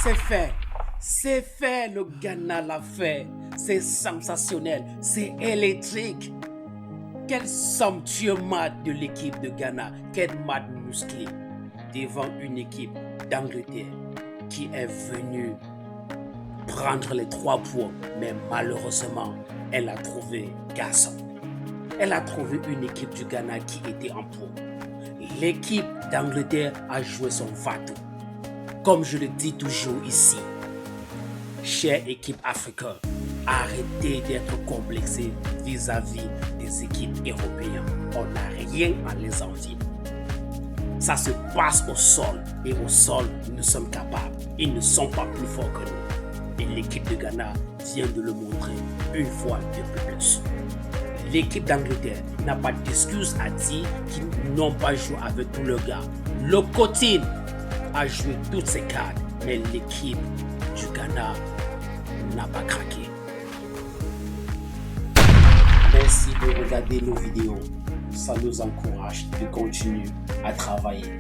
c'est fait. C'est fait, le Ghana l'a fait. C'est sensationnel, c'est électrique. Quel somptueux match de l'équipe de Ghana. Quel match musclé devant une équipe d'Angleterre qui est venue prendre les 3 points. Mais malheureusement, elle a trouvé garçon. Elle a trouvé une équipe du Ghana qui était en pro. L'équipe d'Angleterre a joué son fatou. Comme je le dis toujours ici, chère équipe africaine, arrêtez d'être complexés vis-à-vis des équipes européennes. On n'a rien à les envier. Ça se passe au sol et au sol, nous sommes capables. Ils ne sont pas plus forts que nous. Et l'équipe de Ghana vient de le montrer une fois de plus. L'équipe d'Angleterre n'a pas d'excuse à dire qu'ils n'ont pas joué avec tout le gars. Le Cotine a joué toutes ses cartes, mais l'équipe du Ghana n'a pas craqué. Merci de regarder nos vidéos. Ça nous encourage de continuer à travailler.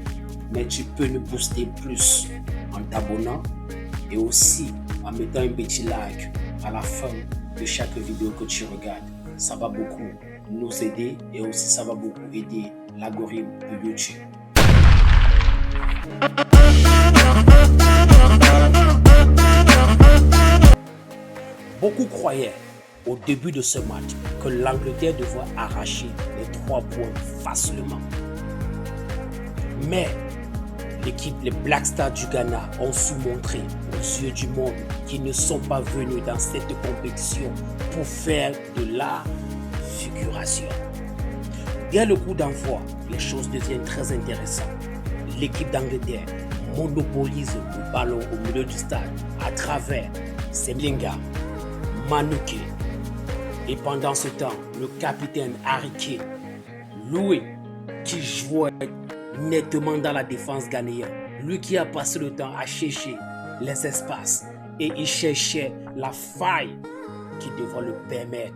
Mais tu peux nous booster plus en t'abonnant et aussi en mettant un petit like à la fin de chaque vidéo que tu regardes. Ça va beaucoup nous aider et aussi ça va beaucoup aider l'algorithme de YouTube. Beaucoup croyaient au début de ce match que l'Angleterre devait arracher les 3 points facilement. Mais les Black Stars du Ghana ont su montrer aux yeux du monde qu'ils ne sont pas venus dans cette compétition pour faire de la figuration. Dès le coup d'envoi, les choses deviennent très intéressantes. L'équipe d'Angleterre monopolise le ballon au milieu du stade à travers Semenga, Manuke. Et pendant ce temps, le capitaine Harry Kane, lui qui jouait nettement dans la défense ghanéenne, lui qui a passé le temps à chercher les espaces et il cherchait la faille qui devrait le permettre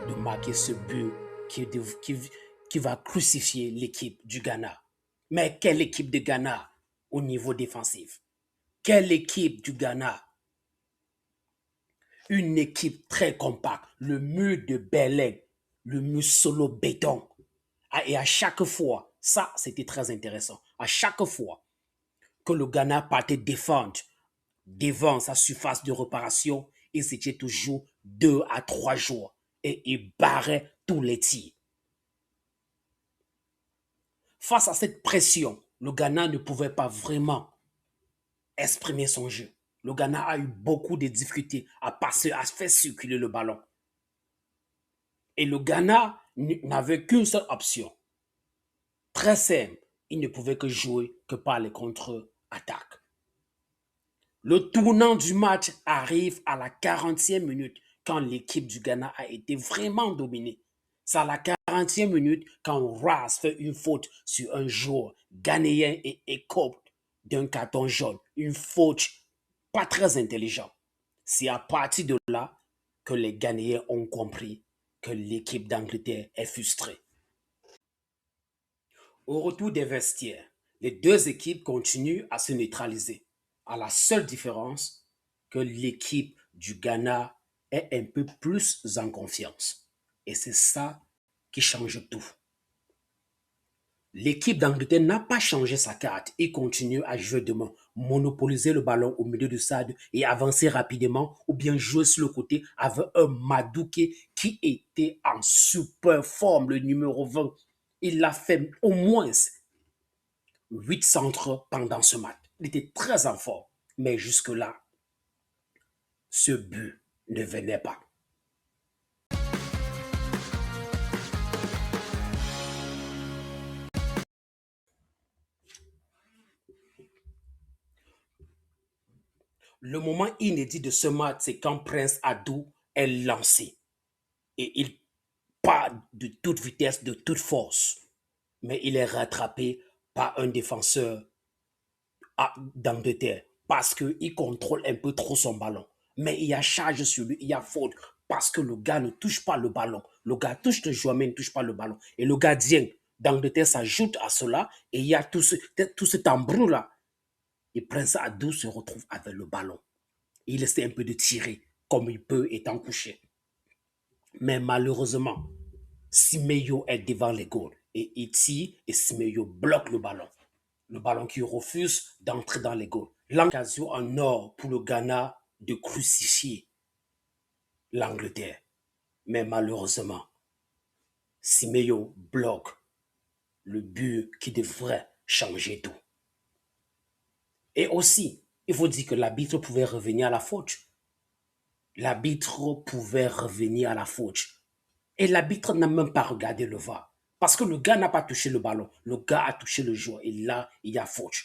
de marquer ce but qui va crucifier l'équipe du Ghana. Mais quelle équipe de Ghana au niveau défensif? Quelle équipe du Ghana? Une équipe très compacte, le mur de Berlin, le mur solo béton. Et à chaque fois, ça c'était très intéressant, à chaque fois que le Ghana partait défendre devant sa surface de réparation, ils étaient toujours 2 à 3 jours et ils barraient tous les tirs. Face à cette pression, le Ghana ne pouvait pas vraiment exprimer son jeu. Le Ghana a eu beaucoup de difficultés à passer, à faire circuler le ballon. Et le Ghana n'avait qu'une seule option. Très simple, il ne pouvait que jouer que par les contre-attaques. Le tournant du match arrive à la 40e minute quand l'équipe du Ghana a été vraiment dominée. C'est à la 40e minute quand Ras fait une faute sur un joueur ghanéen et écope d'un carton jaune. Une faute pas très intelligente. C'est à partir de là que les Ghanéens ont compris que l'équipe d'Angleterre est frustrée. Au retour des vestiaires, les deux équipes continuent à se neutraliser, à la seule différence que l'équipe du Ghana est un peu plus en confiance. Et c'est ça qui change tout. L'équipe d'Angleterre n'a pas changé sa carte. Il continue à jouer de main, monopoliser le ballon au milieu du stade et avancer rapidement ou bien jouer sur le côté avec un Madueke qui était en super forme, le numéro 20. Il a fait au moins 8 centres pendant ce match. Il était très en forme. Mais jusque-là, ce but ne venait pas. Le moment inédit de ce match, c'est quand Prince Adou est lancé. Et il part de toute vitesse, de toute force. Mais il est rattrapé par un défenseur d'Angleterre parce qu'il contrôle un peu trop son ballon. Mais il y a charge sur lui, il y a faute parce que le gars ne touche pas le ballon. Le gars touche le joueur mais ne touche pas le ballon. Et le gardien d'Angleterre s'ajoute à cela et il y a tout cet embrouille-là. Et Prince Adou se retrouve avec le ballon. Il essaie un peu de tirer comme il peut étant couché. Mais malheureusement, Simeyo est devant les goals. Et il tire et Simeyo bloque le ballon. Le ballon qui refuse d'entrer dans les goals. L'occasion en or pour le Ghana de crucifier l'Angleterre. Mais malheureusement, Simeyo bloque le but qui devrait changer tout. Et aussi, il faut dire que l'arbitre pouvait revenir à la faute. L'arbitre pouvait revenir à la faute. Et l'arbitre n'a même pas regardé le VAR. Parce que le gars n'a pas touché le ballon. Le gars a touché le joueur. Et là, il y a faute.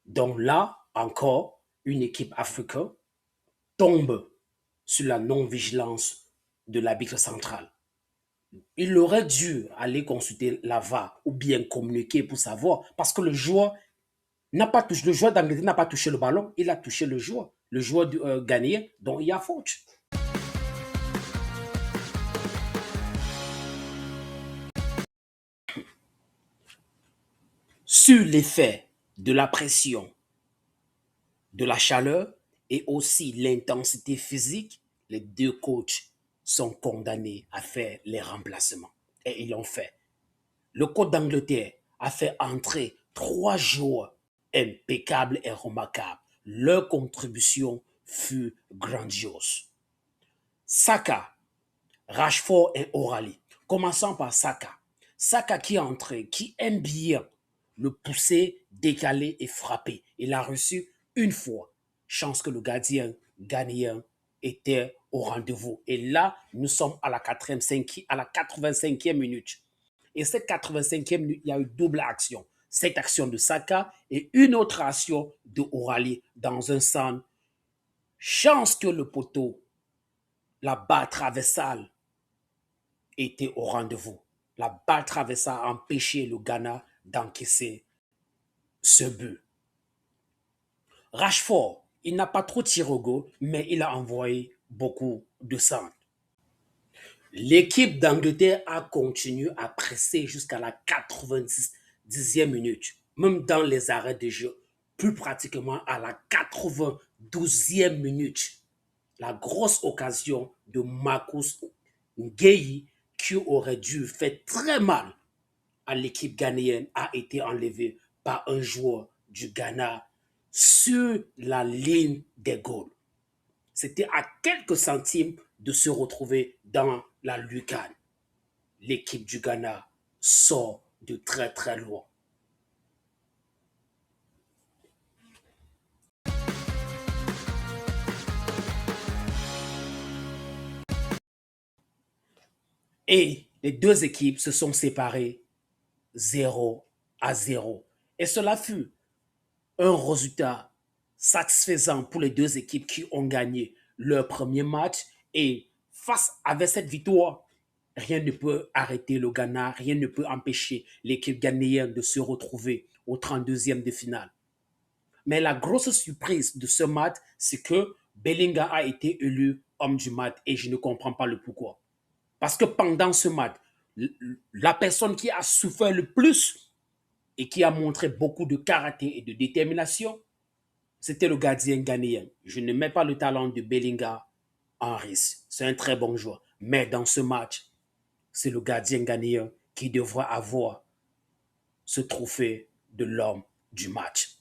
Donc là, encore, une équipe africaine tombe sur la non-vigilance de l'arbitre central. Il aurait dû aller consulter la VAR ou bien communiquer pour savoir. Parce que le joueur n'a pas touché, le joueur d'Angleterre n'a pas touché le ballon, il a touché le joueur ghanéen, dont il y a faute. Sur l'effet de la pression, de la chaleur et aussi l'intensité physique, les deux coachs sont condamnés à faire les remplacements. Et ils l'ont fait. Le coach d'Angleterre a fait entrer 3 joueurs impeccables et remarquables. Leur contribution fut grandiose. Saka, Rashford et O'Reilly. Commençons par Saka. Saka qui est entré, qui aime bien le pousser, décaler et frapper. Il a reçu une fois. Chance que le gardien ghanéen était au rendez-vous. Et là, nous sommes à la 85e minute. Et cette 85e minute, il y a eu double action. Cette action de Saka et une autre action de O'Reilly dans un centre. Chance que le poteau, la barre traversale, était au rendez-vous. La barre traversale a empêché le Ghana d'encaisser ce but. Rashford, il n'a pas trop tiré au goal, mais il a envoyé beaucoup de centres. L'équipe d'Angleterre a continué à presser jusqu'à la 90e minute, même dans les arrêts de jeu, plus pratiquement à la 92e minute. La grosse occasion de Marcus Guehi, qui aurait dû faire très mal à l'équipe ghanéenne, a été enlevée par un joueur du Ghana sur la ligne des goals. C'était à quelques centimes de se retrouver dans la lucarne. L'équipe du Ghana sort de très très loin. Et les deux équipes se sont séparées 0-0. Et cela fut un résultat satisfaisant pour les deux équipes qui ont gagné leur premier match. Et face à cette victoire, rien ne peut arrêter le Ghana, rien ne peut empêcher l'équipe ghanéenne de se retrouver au 32e de finale. Mais la grosse surprise de ce match, c'est que Bellingham a été élu homme du match et je ne comprends pas le pourquoi. Parce que pendant ce match, la personne qui a souffert le plus et qui a montré beaucoup de caractère et de détermination, c'était le gardien ghanéen. Je ne mets pas le talent de Bellingham en risque. C'est un très bon joueur. Mais dans ce match, c'est le gardien ghanéen qui devra avoir ce trophée de l'homme du match.